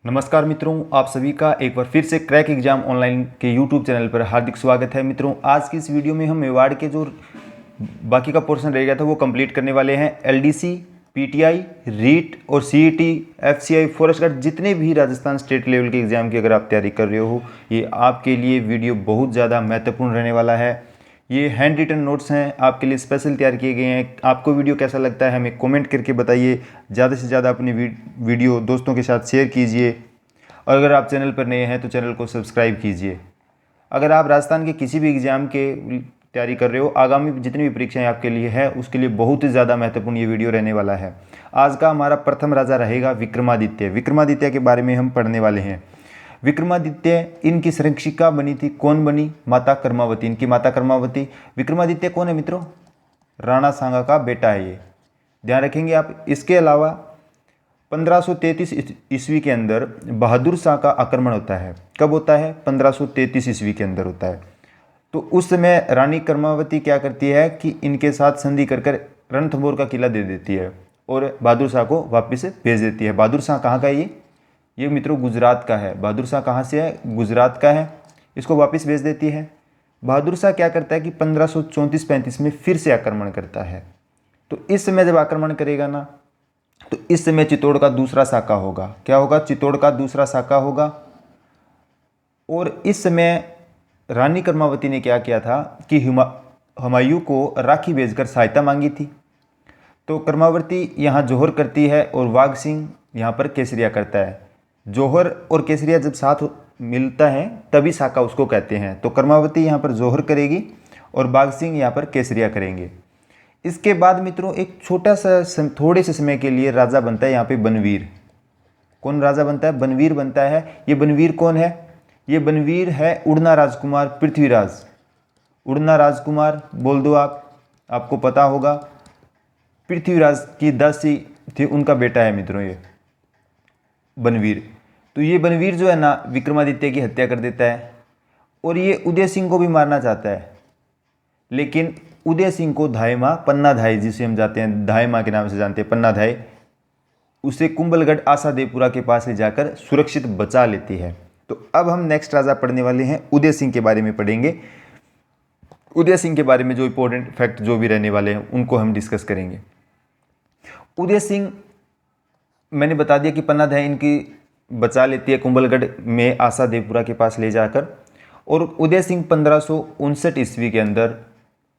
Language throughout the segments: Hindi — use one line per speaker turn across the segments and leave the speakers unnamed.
नमस्कार मित्रों, आप सभी का एक बार फिर से क्रैक एग्जाम ऑनलाइन के यूट्यूब चैनल पर हार्दिक स्वागत है। मित्रों, आज की इस वीडियो में हम मेवाड़ के जो बाकी का पोर्शन रह गया था वो कंप्लीट करने वाले हैं। एलडीसी, पीटीआई, रीट और सीईटी, एफसीआई, फॉरेस्ट गार्ड, जितने भी राजस्थान स्टेट लेवल के एग्ज़ाम की अगर आप तैयारी कर रहे हो, ये आपके लिए वीडियो बहुत ज़्यादा महत्वपूर्ण रहने वाला है। ये हैंड रिटन नोट्स हैं, आपके लिए स्पेशल तैयार किए गए हैं। आपको वीडियो कैसा लगता है हमें कमेंट करके बताइए। ज़्यादा से ज़्यादा अपनी वीडियो दोस्तों के साथ शेयर कीजिए और अगर आप चैनल पर नए हैं तो चैनल को सब्सक्राइब कीजिए। अगर आप राजस्थान के किसी भी एग्ज़ाम के तैयारी कर रहे हो, आगामी जितनी भी परीक्षाएं आपके लिए है उसके लिए बहुत ही ज़्यादा महत्वपूर्ण ये वीडियो रहने वाला है। आज का हमारा प्रथम राजा रहेगा विक्रमादित्य। विक्रमादित्य के बारे में हम पढ़ने वाले हैं। विक्रमादित्य, इनकी संरक्षिका बनी थी, कौन बनी? माता कर्मावती, इनकी माता कर्मावती। विक्रमादित्य कौन है मित्रों? राणा सांगा का बेटा है, ये ध्यान रखेंगे आप। इसके अलावा 1533 ईस्वी के अंदर बहादुर शाह का आक्रमण होता है। कब होता है? 1533 ईस्वी के अंदर होता है। तो उस समय रानी कर्मावती क्या करती है कि इनके साथ संधि कर कर रणथंभौर का किला दे देती है और बहादुर शाह को वापस भेज देती है। बहादुर शाह कहाँ का है? ये मित्रों गुजरात का है। बहादुर शाह कहाँ से है? गुजरात का है। इसको वापस भेज देती है। बहादुर शाह क्या करता है कि 1534-35 में फिर से आक्रमण करता है। तो इस समय जब आक्रमण करेगा ना, तो इस समय चित्तौड़ का दूसरा साका होगा। क्या होगा? चित्तौड़ का दूसरा साका होगा। और इस समय रानी कर्मावती ने क्या किया था कि हुमायूं को राखी भेजकर सहायता मांगी थी। तो कर्मावती यहाँ जौहर करती है और बाघ सिंह यहाँ पर केसरिया करता है। जौहर और केसरिया जब साथ मिलता है तभी साका उसको कहते हैं। तो कर्मावती यहाँ पर जौहर करेगी और बाघ सिंह यहाँ पर केसरिया करेंगे। इसके बाद मित्रों एक छोटा सा थोड़े से समय के लिए राजा बनता है यहाँ पे बनवीर। कौन राजा बनता है? बनवीर बनता है। ये बनवीर कौन है? ये बनवीर है उड़ना राजकुमार पृथ्वीराज। उड़ना राजकुमार बोल दो आप, आपको पता होगा। पृथ्वीराज की दासी थी, उनका बेटा है मित्रों ये बनवीर। तो ये बनवीर जो है ना विक्रमादित्य की हत्या कर देता है और ये उदय सिंह को भी मारना चाहता है। लेकिन उदय सिंह को धाय माँ पन्ना धाय, जिसे हम जाते हैं धाय माँ के नाम से जानते हैं, पन्ना धाय, उसे कुंभलगढ़ आशादेवपुरा के पास ले जाकर सुरक्षित बचा लेती है। तो अब हम नेक्स्ट राजा पढ़ने वाले हैं, उदय सिंह के बारे में पढ़ेंगे। उदय सिंह के बारे में जो इंपॉर्टेंट फैक्ट जो भी रहने वाले हैं उनको हम डिस्कस करेंगे। उदय सिंह मैंने बता दिया कि पन्ना धाय इनकी बचा लेती है कुंभलगढ़ में आशादेवपुरा के पास ले जाकर। और उदय सिंह 1559 ईस्वी के अंदर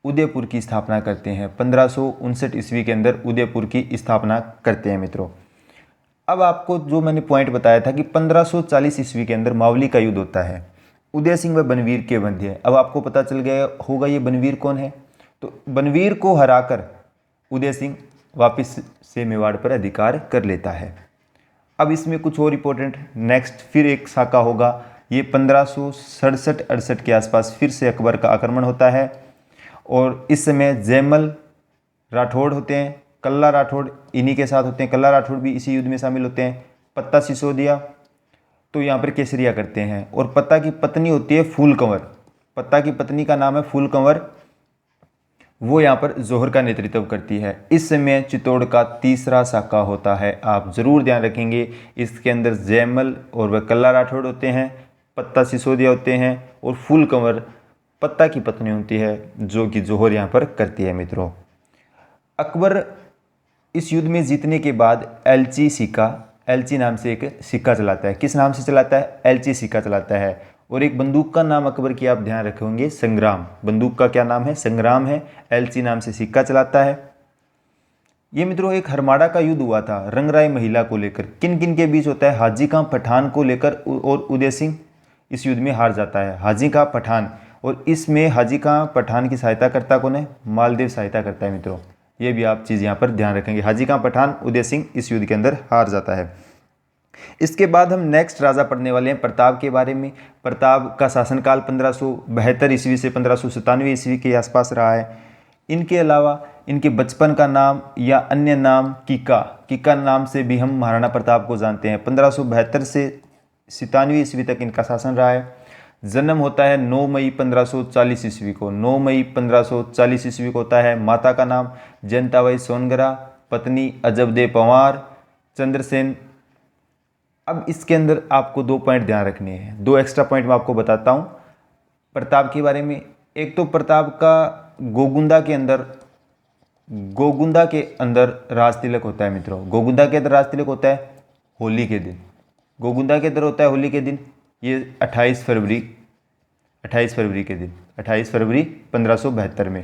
उदयपुर की स्थापना करते हैं। 1559 ईस्वी के अंदर उदयपुर की स्थापना करते हैं मित्रों। अब आपको जो मैंने पॉइंट बताया था कि 1540 ईस्वी के अंदर मावली का युद्ध होता है, उदय सिंह व बनवीर के मध्य। अब आपको पता चल गया होगा ये बनवीर कौन है। तो बनवीर को हराकर उदय सिंह वापस से मेवाड़ पर अधिकार कर लेता है। अब इसमें कुछ और इंपॉर्टेंट नेक्स्ट फिर एक साका होगा। ये 1567-68 के आसपास फिर से अकबर का आक्रमण होता है और इस समय जयमल राठौड़ होते हैं, कल्ला राठौड़ इन्हीं के साथ होते हैं। कल्ला राठौड़ भी इसी युद्ध में शामिल होते हैं। पत्ता सिसोदिया तो यहाँ पर केसरिया करते हैं और पत्ता की पत्नी होती है फूल कंवर। पत्ता की पत्नी का नाम है फूल कंवर, वो यहाँ पर जौहर का नेतृत्व करती है। इस समय चित्तौड़ का तीसरा साका होता है। आप जरूर ध्यान रखेंगे, इसके अंदर जयमल और वह कल्ला राठौड़ होते हैं, पत्ता सिसोदिया होते हैं और फूल कंवर पत्ता की पत्नी होती है जो कि जौहर यहाँ पर करती है मित्रों। अकबर इस युद्ध में जीतने के बाद एलची सिक्का, एलची नाम से एक सिक्का चलाता है। किस नाम से चलाता है? एलची सिक्का चलाता है। और एक बंदूक का नाम अकबर की आप ध्यान रखेंगे, संग्राम। बंदूक का क्या नाम है? संग्राम है। एलची नाम से सिक्का चलाता है। ये मित्रों एक हरमाड़ा का युद्ध हुआ था रंगराय महिला को लेकर। किन किन के बीच होता है? हाजी खां पठान को लेकर और उदय सिंह इस युद्ध में हार जाता है। हाजी खां पठान, और इसमें हाजी खां पठान की सहायता करता कौन है? मालदेव सहायता करता है मित्रों। ये भी आप चीज़ यहाँ पर ध्यान रखेंगे। हाजी खां पठान, उदय सिंह इस युद्ध के अंदर हार जाता है। इसके बाद हम नेक्स्ट राजा पढ़ने वाले हैं प्रताप के बारे में। प्रताप का शासनकाल 1572 ईस्वी से 1597 ईस्वी के आसपास रहा है। इनके अलावा इनके बचपन का नाम या अन्य नाम कीका, कीका नाम से भी हम महाराणा प्रताप को जानते हैं। 1572 से 97 ईस्वी तक इनका शासन रहा है। जन्म होता है 9 मई 1540 ईस्वी को। 9 मई 1540 ईस्वी को होता है। माता का नाम जयंताबाई सोनगरा, पत्नी अजबदे पंवार, चंद्रसेन अब इसके अंदर आपको 2 पॉइंट ध्यान रखने हैं, 2 एक्स्ट्रा पॉइंट मैं आपको बताता हूँ प्रताप के बारे में। एक तो प्रताप का गोगुंदा के अंदर राज तिलक होता है मित्रों। गोगुंदा के अंदर राज तिलक होता है होली के दिन। गोगुंदा के अंदर होता है होली के दिन, ये 28 फरवरी के दिन, 28 फरवरी 1572 में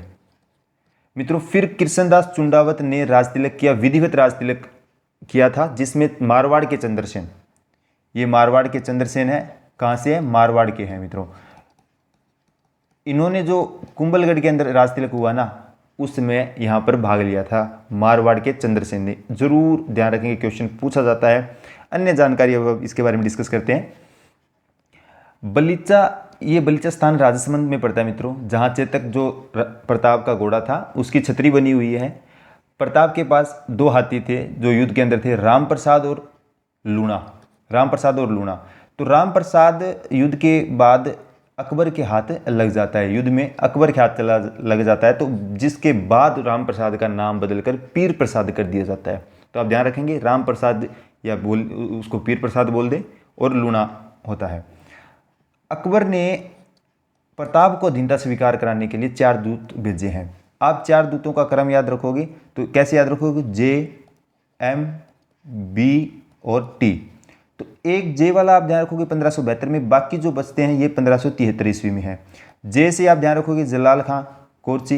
मित्रों। फिर कृष्णदास चुंडावत ने राज तिलक किया, विधिवत राज तिलक किया था, जिसमें मारवाड़ के चंद्रसेन, ये मारवाड़ के चंद्रसेन है, कहाँ से है, मारवाड़ के हैं मित्रों। इन्होंने जो कुंभलगढ़ के अंदर राज तिलक हुआ ना, उसमें यहाँ पर भाग लिया था मारवाड़ के चंद्रसेन ने। जरूर ध्यान रखेंगे, क्वेश्चन पूछा जाता है। अन्य जानकारी अब इसके बारे में डिस्कस करते हैं। बलीचा स्थान राजसमंद में पड़ता है मित्रों, जहाँ चेतक जो प्रताप का घोड़ा था उसकी छतरी बनी हुई है। प्रताप के पास 2 हाथी थे जो युद्ध के अंदर थे, राम प्रसाद और लूणा। तो राम प्रसाद युद्ध के बाद अकबर के हाथ लग जाता है, युद्ध में अकबर के हाथ चला लग जाता है, तो जिसके बाद राम प्रसाद का नाम बदलकर पीर प्रसाद कर दिया जाता है। तो आप ध्यान रखेंगे, राम प्रसाद या उसको पीर प्रसाद बोल दे, और लूणा होता है। अकबर ने प्रताप को अधीनता स्वीकार कराने के लिए 4 दूत भेजे हैं। आप 4 दूतों का क्रम याद रखोगे तो कैसे याद रखोगे, जे, एम, बी और टी। तो एक जे वाला आप ध्यान रखोगे 1572 में, बाकी जो बचते हैं ये 1573 ईस्वी में है। जे से आप ध्यान रखोगे जलाल खां कोरची,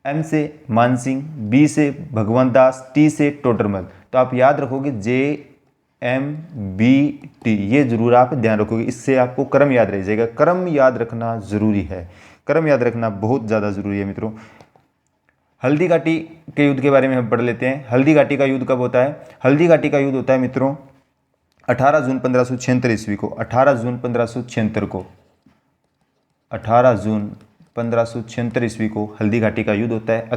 एम से मान सिंह, बी से भगवंत दास, टी से टोडरमल। तो आप याद रखोगे जे, एम, बी, टी, ये जरूर आप ध्यान रखोगे, इससे आपको क्रम याद रह जाएगा। क्रम याद रखना जरूरी है, क्रम याद रखना बहुत ज़्यादा जरूरी है मित्रों। हल्दी घाटी के युद्ध के बारे में हम पढ़ लेते हैं। हल्दी घाटी का युद्ध कब होता है, हल्दी घाटी का युद्ध होता है मित्रों 18 जून 1576 ईस्वी को। 18 जून 1576 ईस्वी को हल्दी घाटी का युद्ध होता है,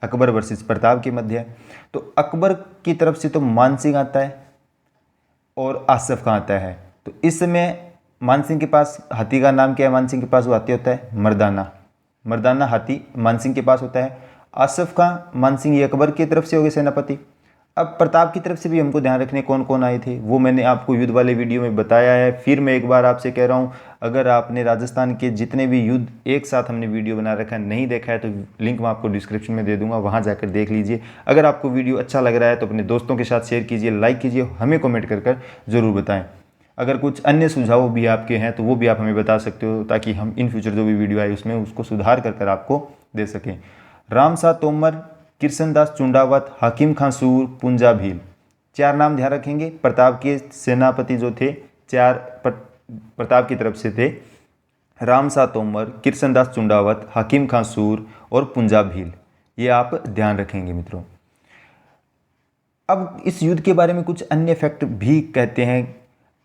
अकबर वर्सेस प्रताप के मध्य। तो अकबर की तरफ से तो मान सिंह आता है और आसफ खां आता है। तो इस समय मान सिंह के पास हाथी का नाम क्या है, मान सिंह के पास वो हाथी होता है मर्दाना हाथी मान सिंह के पास होता है। आसफ खां, मान सिंह, ये अकबर की तरफ से हो गए सेनापति। अब प्रताप की तरफ से भी हमको ध्यान रखने कौन कौन आए थे, वो मैंने आपको युद्ध वाले वीडियो में बताया है। फिर मैं एक बार आपसे कह रहा हूँ, अगर आपने राजस्थान के जितने भी युद्ध एक साथ हमने वीडियो बना रखा है नहीं देखा है तो लिंक मैं आपको डिस्क्रिप्शन में दे दूंगा, वहाँ जाकर देख लीजिए। अगर आपको वीडियो अच्छा लग रहा है तो अपने दोस्तों के साथ शेयर कीजिए, लाइक कीजिए, हमें कमेंट कर ज़रूर बताएँ। अगर कुछ अन्य सुझाव भी आपके हैं तो वो भी आप हमें बता सकते हो, ताकि हम इन फ्यूचर जो भी वीडियो आए उसमें उसको सुधार कर आपको दे सकें। रामशाह तोमर, कृष्णदास चुंडावत, हाकिम खां सूर, पुंजा भील, 4 नाम ध्यान रखेंगे। प्रताप के सेनापति जो थे 4 प्रताप की तरफ से थे, रामशाह तोमर, कृष्णदास चुंडावत, हाकिम खां सूर और पुंजा भील, ये आप ध्यान रखेंगे मित्रों। अब इस युद्ध के बारे में कुछ अन्य फैक्ट भी कहते हैं।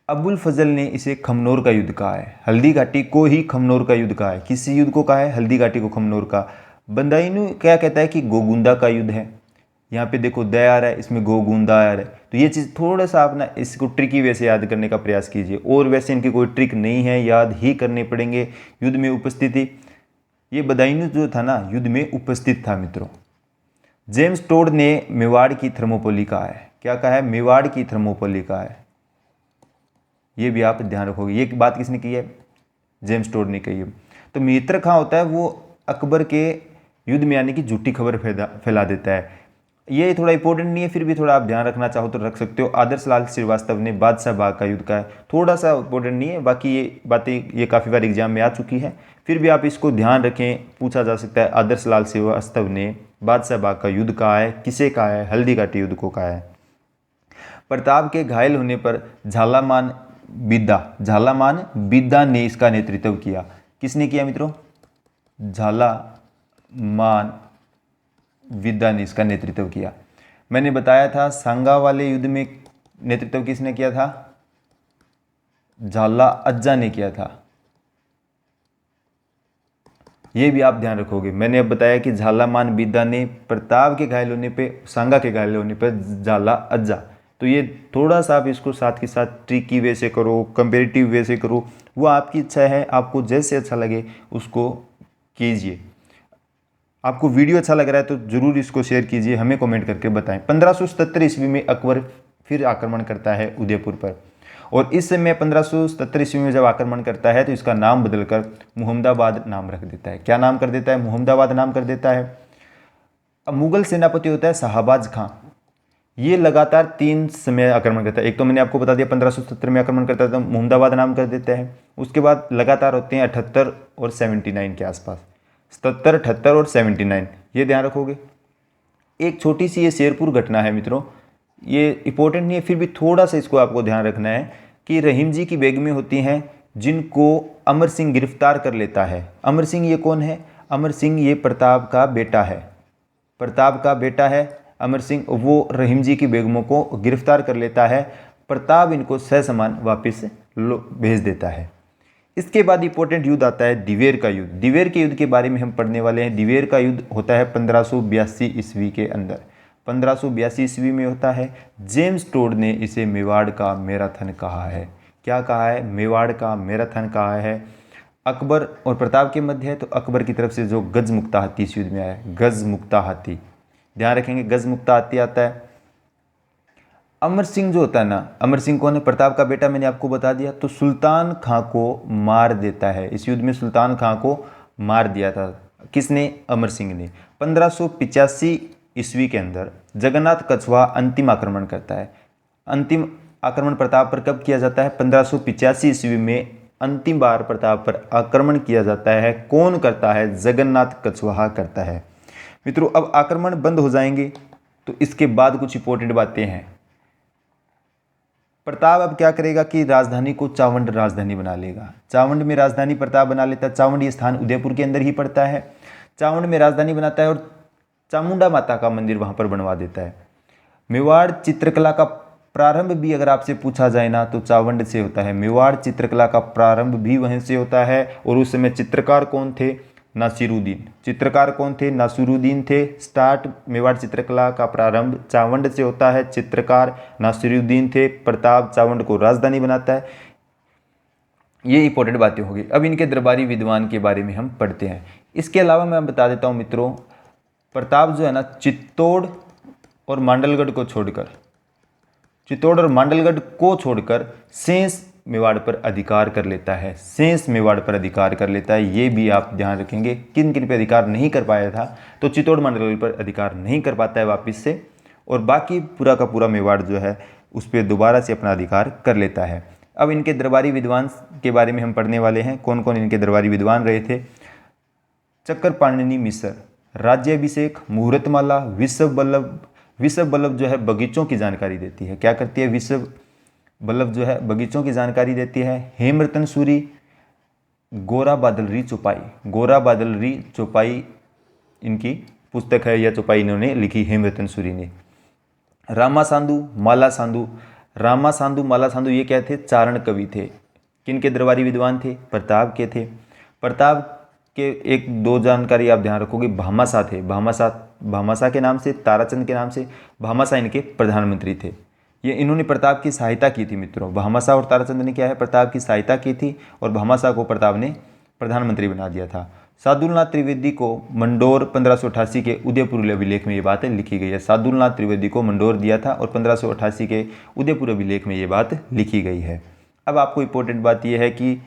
अबुल फजल ने इसे खमनोर का युद्ध कहा है, हल्दी घाटी को ही खमनोर का युद्ध कहा है। किसी युद्ध को कहा है, हल्दी घाटी को खमनोर का। बंदाइनू क्या कहता है कि गोगुंदा का युद्ध है। यहाँ पे देखो द आ रहा है, इसमें गोगुंदा आ रहा है, तो ये चीज़ थोड़ा सा आप ना इसको ट्रिकी वे से याद करने का प्रयास कीजिए। और वैसे इनकी कोई ट्रिक नहीं है, याद ही करने पड़ेंगे। युद्ध में उपस्थिति, ये बदायूं जो था ना युद्ध में उपस्थित था मित्रों। जेम्स टोड ने मेवाड़ की थर्मोपोली कहा है, क्या कहा है, मेवाड़ की थर्मोपोली कहा है। ये भी आप ध्यान रखोगे, ये बात किसने की है, जेम्स टोड ने कही है। तो मित्र खां होता है वो अकबर के युद्ध में आने की झूठी खबर फैला देता है। ये थोड़ा इंपॉर्टेंट नहीं है, फिर भी थोड़ा आप ध्यान रखना चाहो तो रख सकते हो। आदर्श लाल श्रीवास्तव ने बादशाह बाग का युद्ध कहा है, थोड़ा सा इंपॉर्टेंट नहीं है, बाकी ये बातें ये काफ़ी बार एग्जाम में आ चुकी है, फिर भी आप इसको ध्यान रखें, पूछा जा सकता है। आदर्श लाल श्रीवास्तव ने बादशाह बाग का युद्ध कहा है, किसे कहा है, हल्दी घाटी युद्ध को कहा है। प्रताप के घायल होने पर झालामान बिद्दा ने इसका नेतृत्व किया। किसने किया मित्रों, झालामान बिद्दा ने इसका नेतृत्व किया। मैंने बताया था सांगा वाले युद्ध में नेतृत्व किसने किया था, झाला अज्जा ने किया था। ये भी आप ध्यान रखोगे। मैंने अब बताया कि झालामान बिद्दा ने प्रताप के घायल होने पे, सांगा के घायल होने पर झाला अज्जा। तो ये थोड़ा सा आप इसको साथ के साथ ट्रिकी वे से करो, कंपेरेटिव वे से करो, वो आपकी इच्छा है, आपको जैसे अच्छा लगे उसको कीजिए। आपको वीडियो अच्छा लग रहा है तो जरूर इसको शेयर कीजिए, हमें कमेंट करके बताएं। 1577 ईस्वी में अकबर फिर आक्रमण करता है उदयपुर पर। और इस समय 1577 ईस्वी में जब आक्रमण करता है तो इसका नाम बदलकर मुहम्मदाबाद नाम रख देता है। क्या नाम कर देता है? मुहम्मदाबाद नाम कर देता है। अब मुगल सेनापति होता है शाहबाज खां। ये लगातार 3 समय आक्रमण करता है। एक तो मैंने आपको बता दिया 1570 में आक्रमण करता है तो मुहम्मदाबाद नाम कर देता है। उसके बाद लगातार होते हैं 78 और 79 के आसपास, 77, 78 और 79, ये ध्यान रखोगे। एक छोटी सी ये शेरपुर घटना है मित्रों, ये इंपॉर्टेंट नहीं है, फिर भी थोड़ा सा इसको आपको ध्यान रखना है कि रहीम जी की बेगमें होती हैं जिनको अमर सिंह गिरफ्तार कर लेता है। अमर सिंह ये कौन है? अमर सिंह ये प्रताप का बेटा है। प्रताप का बेटा है अमर सिंह, वो रहीम जी की बेगमों को गिरफ्तार कर लेता है। प्रताप इनको ससम्मान वापस भेज देता है। इसके बाद इंपॉर्टेंट युद्ध आता है दिवेर का युद्ध। दिवेर के युद्ध के बारे में हम पढ़ने वाले हैं। दिवेर का युद्ध होता है 1582 ईस्वी के अंदर। 1582 ईस्वी में होता है। जेम्स टोड ने इसे मेवाड़ का मैराथन कहा है। क्या कहा है? मेवाड़ का मैराथन कहा है। अकबर और प्रताप के मध्य है, तो अकबर की तरफ से जो गज मुक्ता हाथी इस युद्ध में आया है, गज मुक्ता हाथी, ध्यान रखेंगे, गज मुक्ता हाथी आता है। अमर सिंह जो होता है ना, अमर सिंह कौन है? प्रताप का बेटा, मैंने आपको बता दिया। तो सुल्तान खां को मार देता है। इस युद्ध में सुल्तान खां को मार दिया था। किसने? अमर सिंह ने। 1585 ईस्वी के अंदर जगन्नाथ कछुआ अंतिम आक्रमण करता है। अंतिम आक्रमण प्रताप पर कब किया जाता है? 1585 ईस्वी में अंतिम बार प्रताप पर आक्रमण किया जाता है। कौन करता है? जगन्नाथ कछुआ करता है। मित्रों, अब आक्रमण बंद हो जाएंगे तो इसके बाद कुछ इंपॉर्टेंट बातें हैं। प्रताप अब क्या करेगा कि राजधानी को चावंड राजधानी बना लेगा। चावंड में राजधानी प्रताप बना लेता है। चावंड ये स्थान उदयपुर के अंदर ही पड़ता है। चावंड में राजधानी बनाता है और चामुंडा माता का मंदिर वहां पर बनवा देता है। मेवाड़ चित्रकला का प्रारंभ भी अगर आपसे पूछा जाए ना तो चावंड से होता है। मेवाड़ चित्रकला का प्रारंभ भी वहीं से होता है। और उस समय चित्रकार कौन थे? नासिरुद्दीन। चित्रकार कौन थे? नासिरुद्दीन थे। स्टार्ट मेवाड़ चित्रकला का प्रारंभ चावंड से होता है। चित्रकार नासिरुद्दीन थे। प्रताप चावंड को राजधानी बनाता है। ये इंपॉर्टेंट बातें होगी। अब इनके दरबारी विद्वान के बारे में हम पढ़ते हैं। इसके अलावा मैं बता देता हूँ मित्रों, प्रताप जो है ना, चित्तौड़ और मांडलगढ़ को छोड़कर शेष मेवाड़ पर अधिकार कर लेता है। शेष मेवाड़ पर अधिकार कर लेता है। ये भी आप ध्यान रखेंगे। किन किन पे अधिकार नहीं कर पाया था? तो चित्तौड़ मांडलगढ़ पर अधिकार नहीं कर पाता है वापस से, और बाकी पूरा का पूरा मेवाड़ जो है उस पर दोबारा से अपना अधिकार कर लेता है। अब इनके दरबारी विद्वान के बारे में हम पढ़ने वाले हैं। कौन कौन इनके दरबारी विद्वान रहे थे? चक्रपाणिनि मिश्र, राज्याभिषेक, मुहूर्तमाला, विश्व बल्लभ जो है बगीचों की जानकारी देती है। क्या करती है? विश्व बल्लभ जो है बगीचों की जानकारी देती है। हेमरतन सूरी, गोरा बादलरी चौपाई इनकी पुस्तक है या चौपाई इन्होंने लिखी, हेमरतन सूरी ने। रामा सांधु, माला सांधु ये क्या थे? चारण कवि थे। किन के दरबारी विद्वान थे? प्रताप के थे। प्रताप के एक दो जानकारी आप ध्यान रखोगे, भामाशाह थे। भामाशाह के नाम से, ताराचंद के नाम से। भामाशाह इनके प्रधानमंत्री थे। ये इन्होंने प्रताप की सहायता की थी मित्रों। भामाशाह और ताराचंद ने क्या है? प्रताप की सहायता की थी और भामाशाह को प्रताप ने प्रधानमंत्री बना दिया था। सादुलनाथ त्रिवेदी को मंडोर 1588 के उदयपुर अभिलेख में ये बात लिखी गई है। सादुलनाथ त्रिवेदी को मंडोर दिया था और 1588 के उदयपुर अभिलेख में ये बात लिखी गई है। अब आपको इंपॉर्टेंट बात यह है कि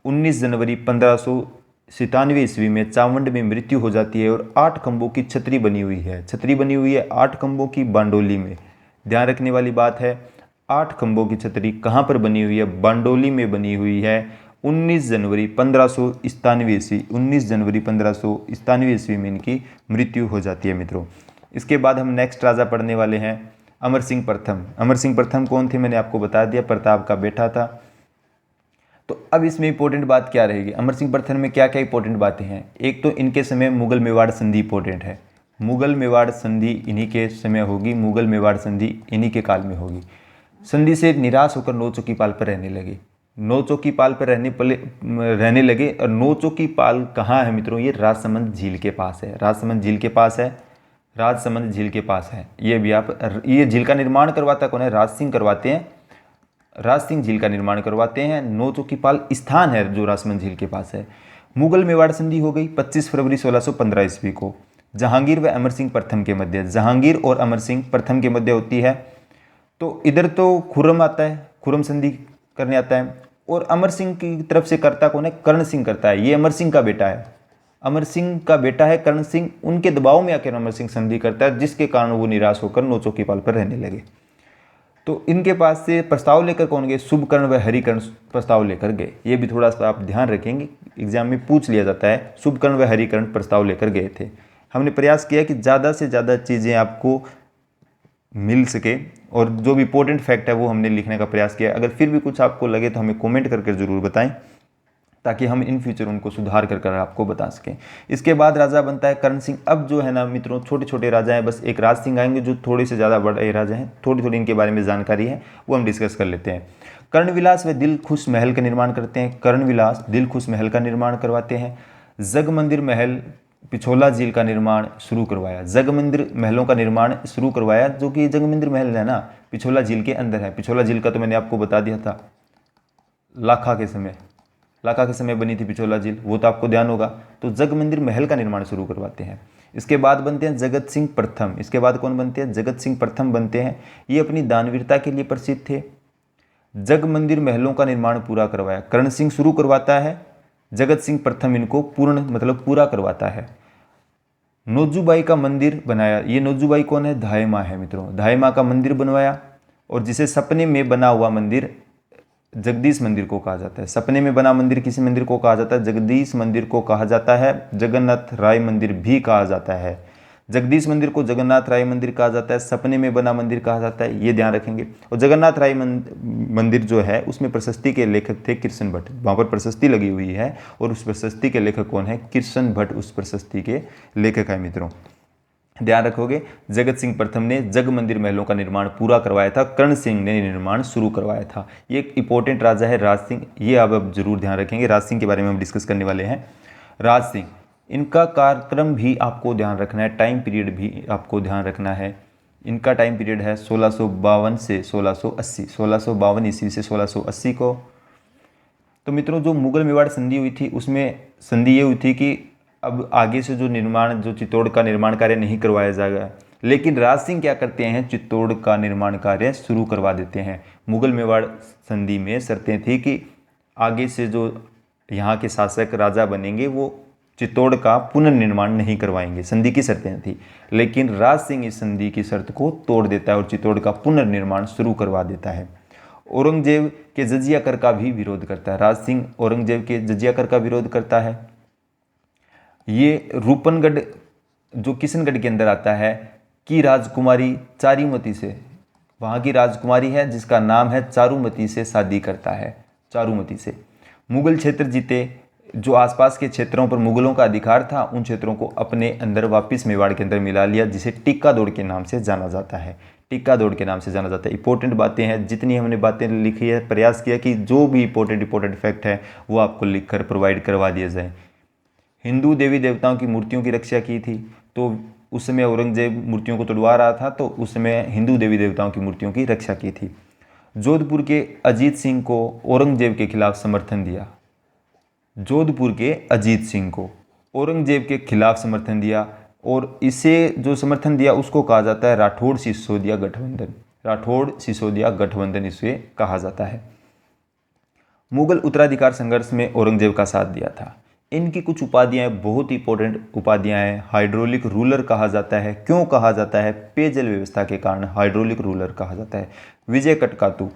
19 जनवरी 1597 ईस्वी में चावंड में मृत्यु हो जाती है और 8 खंभों की छतरी बनी हुई है। 8 खंभों की बांडोली में। ध्यान रखने वाली बात है, 8 खंभों की छतरी कहाँ पर बनी हुई है? बांडोली में बनी हुई है। 19 जनवरी 1597 ईस्वी में इनकी मृत्यु हो जाती है मित्रों। इसके बाद हम नेक्स्ट राजा पढ़ने वाले हैं अमर सिंह प्रथम। अमर सिंह प्रथम कौन थे? मैंने आपको बता दिया, प्रताप का बेटा था। तो अब इसमें इंपॉर्टेंट बात क्या रहेगी? अमर सिंह प्रथम में क्या क्या इंपॉर्टेंट बातें हैं? एक तो इनके समय मुगल मेवाड़ संधि इंपॉर्टेंट है। मुगल मेवाड़ संधि इन्हीं के समय होगी। मुगल मेवाड़ संधि इन्हीं के काल में होगी। संधि से निराश होकर नौचौकीपाल पर रहने लगे। नौचौकीपाल पर रहने लगे। और नौचौकीपाल कहाँ है मित्रों? ये राजसमंद झील के पास है। राजसमंद झील के पास है। ये भी आप, ये झील का निर्माण करवाता कौन है? राज सिंह करवाते हैं। राज सिंह झील का निर्माण करवाते हैं। नौचौकीपाल स्थान है जो राजसमंद झील के पास है। मुगल मेवाड़ संधि हो गई 25 फरवरी 1615 ईस्वी को जहांगीर व अमर सिंह प्रथम के मध्य। जहांगीर और अमर सिंह प्रथम के मध्य होती है। तो इधर तो खुर्रम आता है, खुर्रम संधि करने आता है, और अमर सिंह की तरफ से करता कौन है? कर्ण सिंह करता है। ये अमर सिंह का बेटा है, अमर सिंह का बेटा है कर्ण सिंह। उनके दबाव में आकर अमर सिंह संधि करता है, जिसके कारण वो निराश होकर नौचौकीपाल पर रहने लगे। तो इनके पास से प्रस्ताव लेकर कौन गए? शुभकर्ण व हरिकर्ण प्रस्ताव लेकर गए। ये भी थोड़ा सा आप ध्यान रखेंगे, एग्जाम में पूछ लिया जाता है। शुभकर्ण व हरिकर्ण प्रस्ताव लेकर गए थे। हमने प्रयास किया कि ज़्यादा से ज़्यादा चीज़ें आपको मिल सके, और जो भी इंपॉर्टेंट फैक्ट है वो हमने लिखने का प्रयास किया। अगर फिर भी कुछ आपको लगे तो हमें कमेंट करके ज़रूर बताएं, ताकि हम इन फ्यूचर उनको सुधार कर आपको बता सकें। इसके बाद राजा बनता है कर्ण सिंह। अब जो है ना मित्रों, छोटे छोटे राजा हैं, बस एक राज सिंह आएंगे जो थोड़े से ज़्यादा बड़े राजा हैं। थोड़ी थोड़ी इनके बारे में जानकारी है, वो हम डिस्कस कर लेते हैं। कर्णविलास व दिलखुश महल का निर्माण करते हैं। कर्णविलास दिलखुश महल का निर्माण करवाते हैं। जग मंदिर महल पिछोला झील का निर्माण शुरू करवाया। जग मंदिर महलों का निर्माण शुरू करवाया, जो कि जग मंदिर महल है ना पिछोला झील के अंदर है। पिछोला झील का तो मैंने आपको बता दिया था, लाखा के समय बनी थी पिछोला झील, वो तो आपको ध्यान होगा। तो जग मंदिर महल का निर्माण शुरू करवाते हैं। इसके बाद बनते हैं जगत सिंह प्रथम। इसके बाद कौन बनते हैं? जगत सिंह प्रथम बनते हैं। ये अपनी दानवीरता के लिए प्रसिद्ध थे। जग मंदिर महलों का निर्माण पूरा करवाया। कर्ण सिंह शुरू करवाता है, जगत सिंह प्रथम इनको पूरा करवाता है। नोजूबाई का मंदिर बनाया। ये नोजूबाई कौन है? धाय माँ है मित्रों। धाय माँ का मंदिर बनवाया, और जिसे सपने में बना हुआ मंदिर जगदीश मंदिर को कहा जाता है। सपने में बना मंदिर किसी मंदिर को कहा जाता है? जगदीश मंदिर को कहा जाता है। जगन्नाथ राय मंदिर भी कहा जाता है। जगदीश मंदिर को जगन्नाथ राय मंदिर कहा जाता है, सपने में बना मंदिर कहा जाता है, ये ध्यान रखेंगे। और जगन्नाथ राय मंदिर जो है उसमें प्रशस्ति के लेखक थे कृष्ण भट्ट। वहाँ पर प्रशस्ति लगी हुई है, और उस प्रशस्ति के लेखक कौन है? कृष्ण भट्ट उस प्रशस्ति के लेखक है मित्रों, ध्यान रखोगे। जगत सिंह प्रथम ने जग मंदिर महलों का निर्माण पूरा करवाया था। कर्ण सिंह ने निर्माण शुरू करवाया था। ये एक इंपॉर्टेंट राजा है राज सिंह, ये आप अब जरूर ध्यान रखेंगे। राज सिंह के बारे में हम डिस्कस करने वाले हैं। राज सिंह, इनका कार्यक्रम भी आपको ध्यान रखना है, टाइम पीरियड भी आपको ध्यान रखना है। इनका टाइम पीरियड है 1652 से 1680, 1652 ईस्वी से 1680 को। तो मित्रों, जो मुगल मेवाड़ संधि हुई थी उसमें संधि ये हुई थी कि अब आगे से जो चित्तौड़ का निर्माण कार्य नहीं करवाया जाएगा, लेकिन राज सिंह क्या करते हैं? चित्तौड़ का निर्माण कार्य शुरू करवा देते हैं। मुगल मेवाड़ संधि में शर्तें थी कि आगे से जो यहाँ के शासक राजा बनेंगे वो चित्तौड़ का पुनर्निर्माण नहीं करवाएंगे, संधि की शर्तें थी। लेकिन राज सिंह इस संधि की शर्त को तोड़ देता है और चित्तौड़ का पुनर्निर्माण शुरू करवा देता है। औरंगजेब के जजिया कर का भी विरोध करता है। राज सिंह औरंगजेब के जजिया कर का विरोध करता है। ये रूपनगढ़ जो किशनगढ़ के अंदर आता है की राजकुमारी चारूमती से, वहाँ की राजकुमारी है जिसका नाम है चारूमती से शादी करता है। चारूमती से मुगल क्षेत्र जीते। जो आसपास के क्षेत्रों पर मुगलों का अधिकार था उन क्षेत्रों को अपने अंदर वापस मेवाड़ के अंदर मिला लिया, जिसे टिक्का दौड़ के नाम से जाना जाता है। टिक्का दौड़ के नाम से जाना जाता है। इंपॉर्टेंट बातें हैं, जितनी हमने बातें लिखी है, प्रयास किया कि जो भी इंपॉर्टेंट फैक्ट है वो आपको लिखकर प्रोवाइड करवा दिया जाए। हिंदू देवी देवताओं की मूर्तियों की रक्षा की थी, तो उस समय औरंगजेब मूर्तियों को तोड़वा रहा था, तो उस समय हिंदू देवी देवताओं की मूर्तियों की रक्षा की थी। जोधपुर के अजीत सिंह को औरंगजेब के खिलाफ समर्थन दिया। जोधपुर के अजीत सिंह को औरंगजेब के खिलाफ समर्थन दिया, और इसे जो समर्थन दिया उसको कहा जाता है राठौड़ सिसोदिया गठबंधन। राठौड़ सिसोदिया गठबंधन इसे कहा जाता है। मुगल उत्तराधिकार संघर्ष में औरंगजेब का साथ दिया था। इनकी कुछ उपाधियाँ बहुत ही इंपॉर्टेंट उपाधियाँ हैं। हाइड्रोलिक रूलर कहा जाता है। क्यों कहा जाता है? पेयजल व्यवस्था के कारण हाइड्रोलिक रूलर कहा जाता है। विजय कटकातु,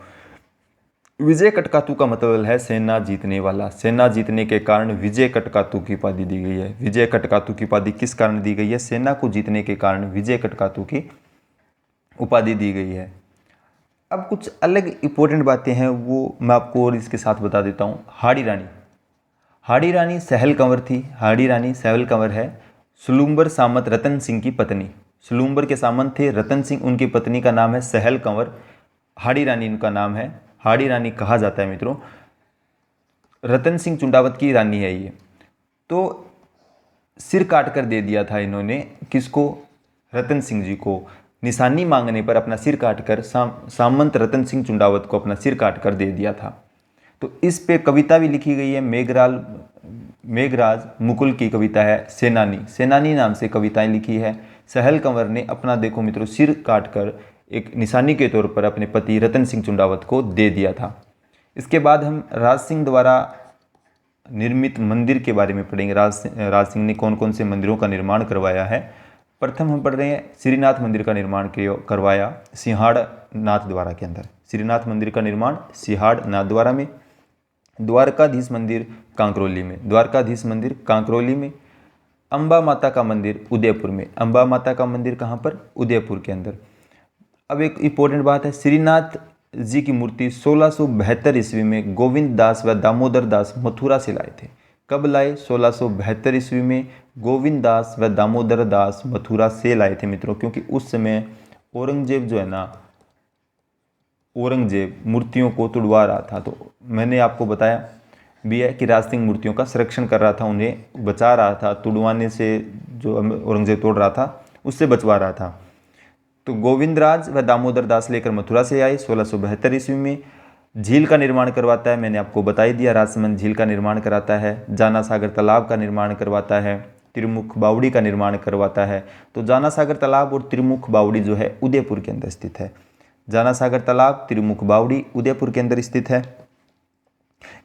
विजय कटकातु का मतलब है सेना जीतने वाला। सेना जीतने के कारण विजय कटकातु की उपाधि दी गई है। विजय कटकातु की उपाधि किस कारण दी गई है? सेना को जीतने के कारण विजय कटकातु की उपाधि दी गई है। अब कुछ अलग इंपॉर्टेंट बातें हैं वो मैं आपको और इसके साथ बता देता हूँ। हाड़ी रानी, हाड़ी रानी सहल कंवर थी। हाड़ी रानी सहल कंवर है सुलुम्बर सामंत रतन सिंह की पत्नी। सुलुम्बर के सामंत थे रतन सिंह, उनकी पत्नी का नाम है सहल कंवर। हाड़ी रानी इनका नाम है। हाड़ी रानी कहा जाता है मित्रों। रतन सिंह चुंडावत की रानी है ये। तो सिर काट कर दे दिया था इन्होंने, किसको? रतन सिंह जी को। निशानी मांगने पर अपना सिर काटकर सामंत रतन सिंह चुंडावत को अपना सिर काट कर दे दिया था। तो इस पे कविता भी लिखी गई है। मेघराज मुकुल की कविता है सेनानी। सेनानी नाम से कविताएं लिखी है। सहल कंवर ने अपना, देखो मित्रों, सिर काटकर एक निशानी के तौर पर अपने पति रतन सिंह चुंडावत को दे दिया था। इसके बाद हम राज सिंह द्वारा निर्मित मंदिर के बारे में पढ़ेंगे। राज सिंह ने कौन कौन से मंदिरों का निर्माण करवाया है। प्रथम हम पढ़ रहे हैं श्रीनाथ मंदिर का निर्माण करवाया सिंहाड़ नाथ द्वारा के अंदर। श्रीनाथ मंदिर का निर्माण सिंहाड़ नाथ द्वारा में। द्वारकाधीश मंदिर कांकरोली में, द्वारकाधीश मंदिर कांकरोली में। अंबा माता का मंदिर उदयपुर में, अंबा माता का मंदिर कहाँ पर, उदयपुर के अंदर। अब एक इंपॉर्टेंट बात है, श्रीनाथ जी की मूर्ति 1672 ईस्वी में गोविंद दास व दामोदर दास मथुरा से लाए थे। कब लाए, 1672 ईस्वी में गोविंद दास व दामोदर दास मथुरा से लाए थे मित्रों, क्योंकि उस समय औरंगजेब जो है ना, औरंगजेब मूर्तियों को तुड़वा रहा था। तो मैंने आपको बताया भी है कि राज सिंह मूर्तियों का संरक्षण कर रहा था, उन्हें बचा रहा था, तुड़वाने से जो औरंगजेब तोड़ रहा था उससे बचवा रहा था। तो गोविंद राज व दामोदर दास लेकर मथुरा से आए 1672 ईस्वी में। झील का निर्माण करवाता है, मैंने आपको बता ही दिया, राजसमंद झील का निर्माण कराता है। जाना सागर तालाब का निर्माण करवाता है। त्रिमुख बावड़ी का निर्माण करवाता है। तो जाना सागर तालाब और त्रिमुख बावड़ी जो है उदयपुर के अंदर स्थित है। जाना सागर तालाब, त्रिमुख बावड़ी उदयपुर के अंदर स्थित है।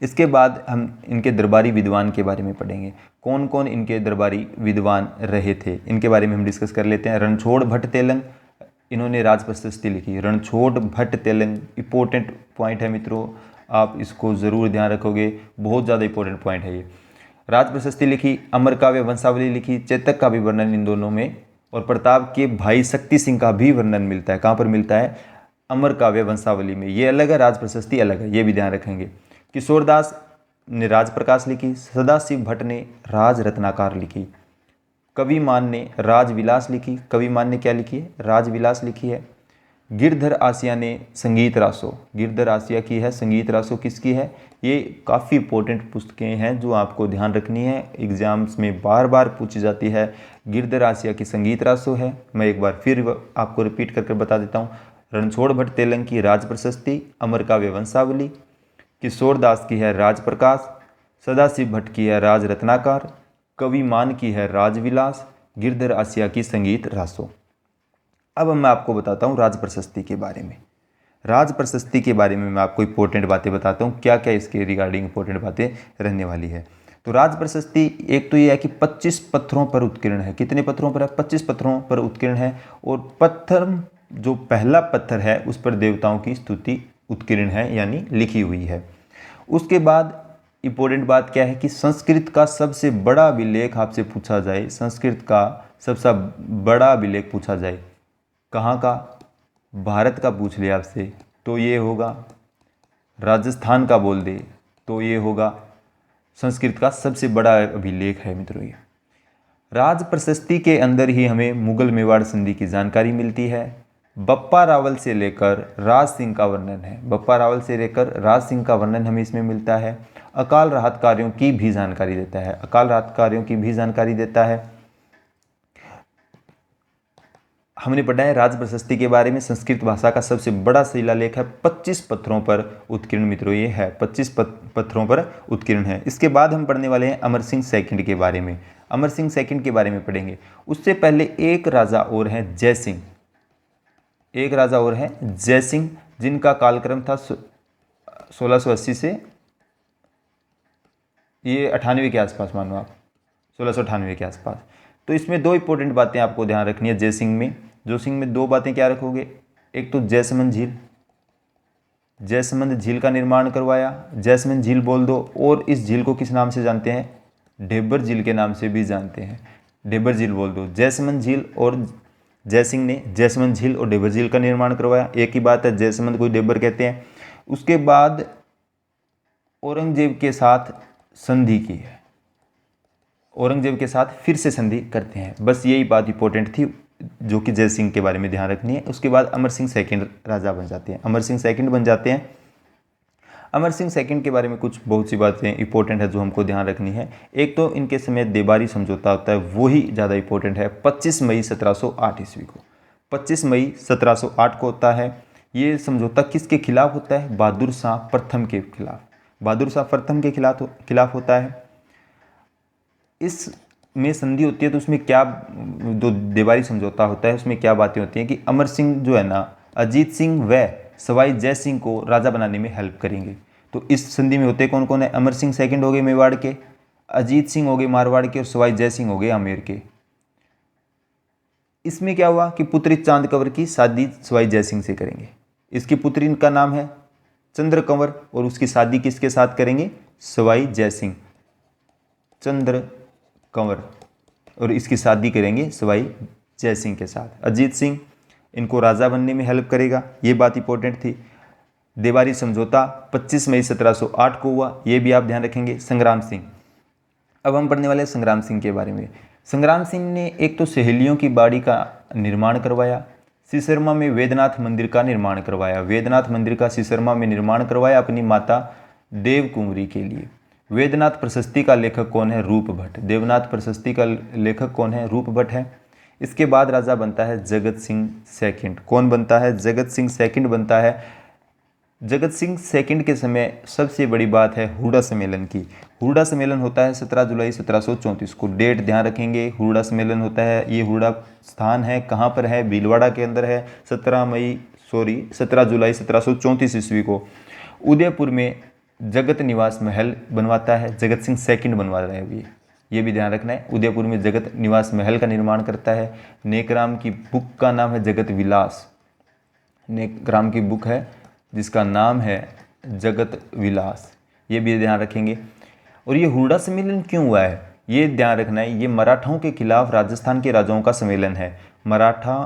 इसके बाद हम इनके दरबारी विद्वान के बारे में पढ़ेंगे। कौन कौन इनके दरबारी विद्वान रहे थे, इनके बारे में हम डिस्कस कर लेते हैं। रणछोड़ भट्ट तेलंग, इन्होंने राज प्रशस्ति लिखी। रणछोड़ भट्ट तेलंग इंपॉर्टेंट पॉइंट है मित्रों, आप इसको ज़रूर ध्यान रखोगे, बहुत ज़्यादा इंपॉर्टेंट पॉइंट है ये। राज प्रशस्ति लिखी, अमर काव्य वंशावली लिखी, चेतक का भी वर्णन इन दोनों में, और प्रताप के भाई शक्ति सिंह का भी वर्णन मिलता है। कहाँ पर मिलता है, अमर काव्य वंशावली में। ये अलग है, राज प्रशस्ति अलग है, ये भी ध्यान रखेंगे। किशोरदास ने राज प्रकाश लिखी, सदाशिव भट्ट ने राज रत्नाकर लिखी, कवि मान ने राजविलास लिखी। कवि मान ने क्या लिखी है, राजविलास लिखी है। गिरधर आसिया ने संगीत रासो, गिरधर आसिया की है संगीत रासो, किसकी है, ये काफ़ी इंपॉर्टेंट पुस्तकें हैं जो आपको ध्यान रखनी है, एग्जाम्स में बार बार पूछी जाती है। गिरधर आसिया की संगीत रासो है, मैं एक बार फिर आपको रिपीट करके बता देता हूँ। रणछोड़ भट्ट तेलंग की राज प्रशस्ति, अमर काव्य वंशावली। किशोरदास की है राज प्रकाश, सदाशिव भट्ट की है राज रत्नाकर, कवि मान की है राजविलास, गिरधर आसिया की संगीत रासो। अब मैं आपको बताता हूँ राज प्रशस्ति के बारे में। राज प्रशस्ति के बारे में मैं आपको इंपॉर्टेंट बातें बताता हूँ, क्या क्या इसके रिगार्डिंग इंपॉर्टेंट बातें रहने वाली है। तो राज प्रशस्ति एक तो ये है कि 25 पत्थरों पर उत्कीर्ण है। कितने पत्थरों पर है, 25 पत्थरों पर उत्कीर्ण है। और पत्थर, जो पहला पत्थर है उस पर देवताओं की स्तुति उत्कीर्ण है, यानी लिखी हुई है। उसके बाद इंपॉर्टेंट बात क्या है कि संस्कृत का सबसे बड़ा अभिलेख आपसे पूछा जाए, संस्कृत का सबसे बड़ा अभिलेख पूछा जाए, कहाँ का, भारत का पूछ लिया आपसे तो ये होगा, राजस्थान का बोल दे तो ये होगा, संस्कृत का सबसे बड़ा अभिलेख है मित्रों ये। राज प्रशस्ति के अंदर ही हमें मुगल मेवाड़ संधि की जानकारी मिलती है। बप्पा रावल से लेकर राज सिंह का वर्णन है, बप्पा रावल से लेकर राज सिंह का वर्णन हमें इसमें मिलता है। अकाल राहत कार्यों की भी जानकारी देता है, अकाल राहत कार्यों की भी जानकारी देता है। हमने पढ़ा है राज प्रशस्ति के बारे में, संस्कृत भाषा का सबसे बड़ा शिलालेख है, 25 पत्थरों पर उत्कीर्ण मित्रों ये है, 25 पत्थरों पर उत्कीर्ण है। इसके बाद हम पढ़ने वाले हैं अमर सिंह सेकंड के बारे में, अमर सिंह सेकंड के बारे में पढ़ेंगे। उससे पहले एक राजा और है जय सिंह, एक राजा और है जय सिंह, जिनका कालक्रम था 1680 से ये 98 के आसपास, मानो आप 1698 के आसपास। तो इसमें दो इंपॉर्टेंट बातें आपको ध्यान रखनी है जय सिंह में। जय सिंह में दो बातें क्या रखोगे, एक तो जयसमंद झील, जयसमंद झील का निर्माण करवाया, जयसमंद झील बोल दो। और इस झील को किस नाम से जानते हैं, ढेबर झील के नाम से भी जानते हैं, ढेबर झील बोल दो। जयसमंद झील और जय सिंह ने जयसमंद झील और ढेबर झील का निर्माण करवाया, एक ही बात है, जयसमंद को ढेबर कहते हैं। उसके बाद औरंगजेब के साथ संधि की है, औरंगजेब के साथ फिर से संधि करते हैं, बस यही बात इंपॉर्टेंट थी जो कि जय सिंह के बारे में ध्यान रखनी है। उसके बाद अमर सिंह सेकंड राजा बन जाते हैं, अमर सिंह सेकंड बन जाते हैं। अमर सिंह सेकंड के बारे में कुछ बहुत सी बातें इंपॉर्टेंट है जो हमको ध्यान रखनी है। एक तो इनके समय देबारी समझौता होता है, वही ज़्यादा इंपॉर्टेंट है, 25 मई 1708 ईस्वी को, 25 मई 1708 को होता है। ये समझौता किसके खिलाफ होता है, बहादुर शाह प्रथम के खिलाफ, बहादुर शाह प्रथम के खिलाफ होता है। इसमें संधि होती है तो उसमें क्या, जो देवारी समझौता होता है उसमें क्या बातें होती हैं कि अमर सिंह जो है ना, अजीत सिंह व सवाई जय सिंह को राजा बनाने में हेल्प करेंगे। तो इस संधि में होते कौन कौन है? अमर सिंह सेकंड हो गए मेवाड़ के, अजीत सिंह हो गए मारवाड़ के और सवाई जय सिंह हो गए आमेर के। इसमें क्या हुआ कि पुत्री चांद कंवर की शादी सवाई जय सिंह से करेंगे। इसकी पुत्री का नाम है चंद्र कंवर और उसकी शादी किसके साथ करेंगे? सवाई जय सिंह, चंद्र कंवर, और इसकी शादी करेंगे सवाई जय सिंह के साथ। अजीत सिंह इनको राजा बनने में हेल्प करेगा, ये बात इंपॉर्टेंट थी। देवारी समझौता 25 मई 1708 को हुआ, ये भी आप ध्यान रखेंगे। संग्राम सिंह, अब हम पढ़ने वाले संग्राम सिंह के बारे में। संग्राम सिंह ने एक तो सहेलियों की बाड़ी का निर्माण करवाया, सिसरमा में वेदनाथ मंदिर का निर्माण करवाया, वेदनाथ मंदिर का सिसरमा में निर्माण करवाया अपनी माता देव कुंवरी के लिए। वेदनाथ प्रशस्ति का लेखक कौन है? रूप भट्ट। देवनाथ प्रशस्ति का लेखक कौन है? रूप भट्ट है। इसके बाद राजा बनता है जगत सिंह सेकंड। कौन बनता है? जगत सिंह सेकंड बनता है। जगत सिंह सेकंड के समय सबसे बड़ी बात है हुडा सम्मेलन की। हुडा सम्मेलन होता है 17 जुलाई 1734 को, डेट ध्यान रखेंगे। हुडा सम्मेलन होता है, ये हुडा स्थान है, कहाँ पर है? भीलवाड़ा के अंदर है। 17 जुलाई 1734 ईस्वी को उदयपुर में जगत निवास महल बनवाता है। जगत सिंह सेकंड बनवा रहे हैं ये भी ध्यान रखना है। उदयपुर में जगत निवास महल का निर्माण करता है। नेकराम की बुक का नाम है जगत विलास। नेकराम की बुक है जिसका नाम है जगत विलास, ये भी ध्यान रखेंगे। और ये हुडा सम्मेलन क्यों हुआ है ये ध्यान रखना है। ये मराठाओं के खिलाफ राजस्थान के राजाओं का सम्मेलन है। मराठा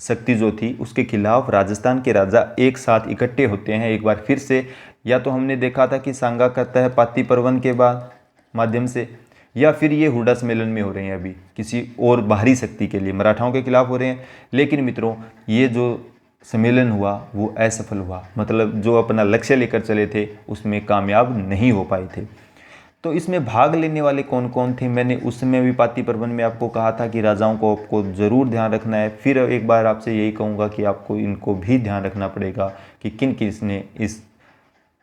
शक्ति जो थी उसके खिलाफ राजस्थान के राजा एक साथ इकट्ठे होते हैं एक बार फिर से। या तो हमने देखा था कि सांगा करता है पाती पर्वन के बाद माध्यम से, या फिर ये हुडा सम्मेलन में हो रहे हैं अभी किसी और बाहरी शक्ति के लिए, मराठाओं के खिलाफ हो रहे हैं। लेकिन मित्रों ये जो सम्मेलन हुआ वो असफल हुआ, मतलब जो अपना लक्ष्य लेकर चले थे उसमें कामयाब नहीं हो पाए थे। तो इसमें भाग लेने वाले कौन कौन थे? मैंने उस समय भी पाती पर्वन में आपको कहा था कि राजाओं को आपको ज़रूर ध्यान रखना है। फिर एक बार आपसे यही कहूँगा कि आपको इनको भी ध्यान रखना पड़ेगा कि किन किसने इस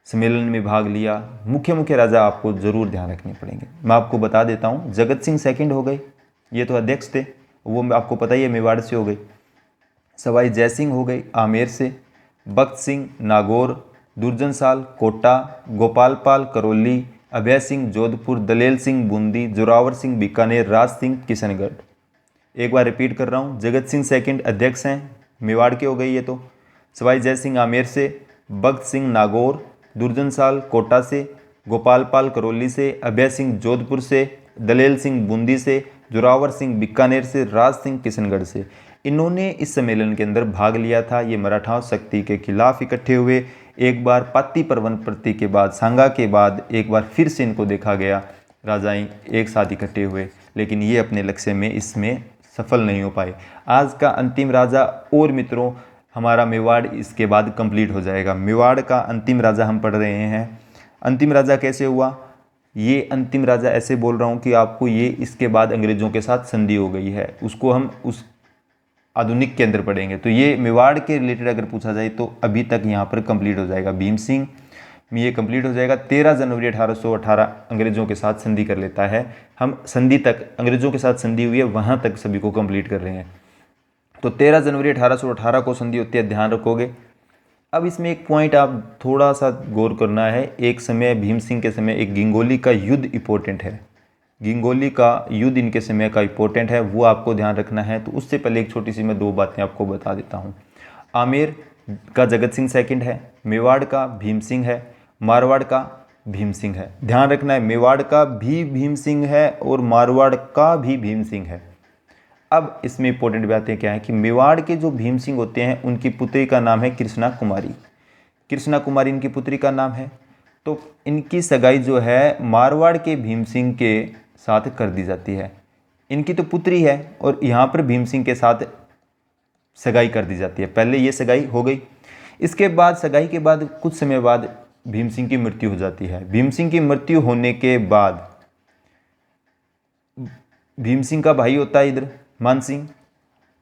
सम्मेलन में भाग लिया। मुख्य राजा आपको ज़रूर ध्यान रखने पड़ेंगे। मैं आपको बता देता हूँ, जगत सिंह सेकंड हो गए, ये तो अध्यक्ष थे, वो आपको पता ही है मेवाड़ से हो गई। सवाई जय सिंह हो गई आमेर से, बख्त सिंह नागौर, दुर्जन साल कोटा, गोपाल पाल करौली, अभय सिंह जोधपुर, दलेल सिंह बूंदी, जोरावर सिंह बीकानेर, राज सिंह किशनगढ़। एक बार रिपीट कर रहा हूँ, जगत सिंह सेकंड अध्यक्ष हैं, मेवाड़ के हो गई ये तो। सवाई जय सिंह आमेर से, बख्त सिंह नागौर, दुर्जन साल कोटा से, गोपाल पाल करौली से, अभय सिंह जोधपुर से, दलेल सिंह बूंदी से, जोरावर सिंह बीकानेर से, राज सिंह किशनगढ़ से। इन्होंने इस सम्मेलन के अंदर भाग लिया था। ये मराठा शक्ति के खिलाफ इकट्ठे हुए। एक बार पाती पर्वन प्रति के बाद, सांगा के बाद एक बार फिर से इनको देखा गया, राजाएं एक साथ इकट्ठे हुए, लेकिन ये अपने लक्ष्य में इसमें सफल नहीं हो पाए। आज का अंतिम राजा और मित्रों हमारा मेवाड़ इसके बाद कंप्लीट हो जाएगा। मेवाड़ का अंतिम राजा हम पढ़ रहे हैं। अंतिम राजा कैसे हुआ? ये अंतिम राजा ऐसे बोल रहा हूँ कि आपको ये इसके बाद अंग्रेज़ों के साथ संधि हो गई है, उसको हम उस आधुनिक के अंदर पढ़ेंगे। तो ये मेवाड़ के रिलेटेड अगर पूछा जाए तो अभी तक यहाँ पर कंप्लीट हो जाएगा। भीम सिंह में ये कंप्लीट हो जाएगा। 13 जनवरी 1818 अंग्रेज़ों के साथ संधि कर लेता है। हम संधि तक, अंग्रेज़ों के साथ संधि हुई है वहाँ तक सभी को कंप्लीट कर रहे हैं। तो 13 जनवरी 1818 को संधि होती है, ध्यान रखोगे। अब इसमें एक पॉइंट आप थोड़ा सा गौर करना है। एक समय भीम सिंह के समय एक गिंगोली का युद्ध इंपॉर्टेंट है। गिंगोली का युद्ध इनके समय का इंपॉर्टेंट है, वो आपको ध्यान रखना है। तो उससे पहले एक छोटी सी मैं दो बातें आपको बता देता हूँ। आमेर का जगत सिंह सेकंड है, मेवाड़ का भीम सिंह है, मारवाड़ का भीम सिंह है। ध्यान रखना है, मेवाड़ का भी भीम सिंह है और मारवाड़ का भी भीम सिंह है। अब इसमें इंपॉर्टेंट बातें क्या है कि मेवाड़ के जो भीम सिंह होते हैं उनकी पुत्री का नाम है कृष्णा कुमारी। कृष्णा कुमारी इनकी पुत्री का नाम है। तो इनकी सगाई जो है मारवाड़ के भीम सिंह के साथ कर दी जाती है। इनकी तो पुत्री है और यहाँ पर भीम सिंह के साथ सगाई कर दी जाती है। पहले ये सगाई हो गई, इसके बाद सगाई के बाद कुछ समय बाद भीम सिंह की मृत्यु हो जाती है। भीम सिंह की मृत्यु होने के बाद भीम सिंह का भाई होता है इधर मान सिंह।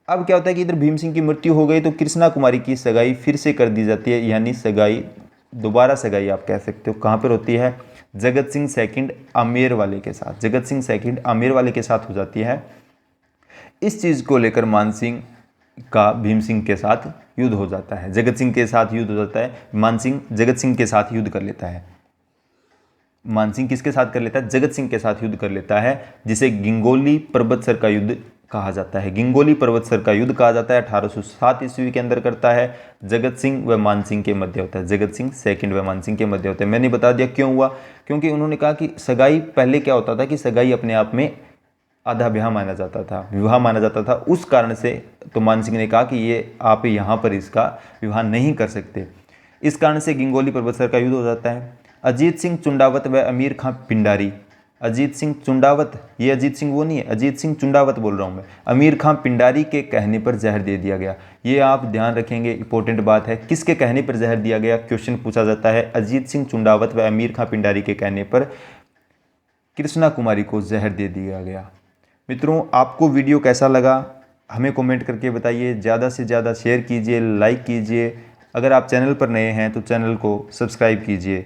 अब क्या होता है कि इधर भीम सिंह की मृत्यु हो गई तो कृष्णा कुमारी की सगाई फिर से कर दी जाती है, यानी सगाई दोबारा सगाई आप कह सकते हो। कहाँ पर होती है? जगत सिंह सेकंड आमेर वाले के साथ। जगत सिंह सेकंड आमेर वाले के साथ हो जाती है। इस चीज़ को लेकर मान सिंह का भीम सिंह के साथ युद्ध हो जाता है, जगत सिंह के साथ युद्ध हो जाता है। मान सिंह जगत सिंह के साथ युद्ध कर लेता है। मान सिंह किसके साथ कर लेता है? जगत सिंह के साथ युद्ध कर लेता है, जिसे गिंगोली पर्वतसर का युद्ध कहा जाता है। गिंगोली पर्वतसर का युद्ध कहा जाता है 1807 ईस्वी के अंदर करता है। जगत सिंह व मान सिंह के मध्य होता है। जगत सिंह सेकंड व मान सिंह के मध्य होता है। मैंने बता दिया क्यों हुआ, क्योंकि उन्होंने कहा कि सगाई पहले क्या होता था कि सगाई अपने आप में आधा विवाह माना जाता था, विवाह माना जाता था। उस कारण से तो मान सिंह ने कहा कि ये आप यहाँ पर इसका विवाह नहीं कर सकते। इस कारण से गिंगोली पर्वतसर का युद्ध हो जाता है। अजीत सिंह चुंडावत व अमीर खां पिंडारी, अजीत सिंह चुंडावत, ये अजीत सिंह वो नहीं है, अजीत सिंह चुंडावत बोल रहा हूँ मैं। अमीर खां पिंडारी के कहने पर जहर दे दिया गया। ये आप ध्यान रखेंगे, इंपॉर्टेंट बात है। किसके कहने पर जहर दिया गया? क्वेश्चन पूछा जाता है। अजीत सिंह चुंडावत व अमीर खां पिंडारी के कहने पर कृष्णा कुमारी को जहर दे दिया गया। मित्रों, आपको वीडियो कैसा लगा हमें कमेंट करके बताइए। ज़्यादा से ज़्यादा शेयर कीजिए, लाइक कीजिए। अगर आप चैनल पर नए हैं तो चैनल को सब्सक्राइब कीजिए।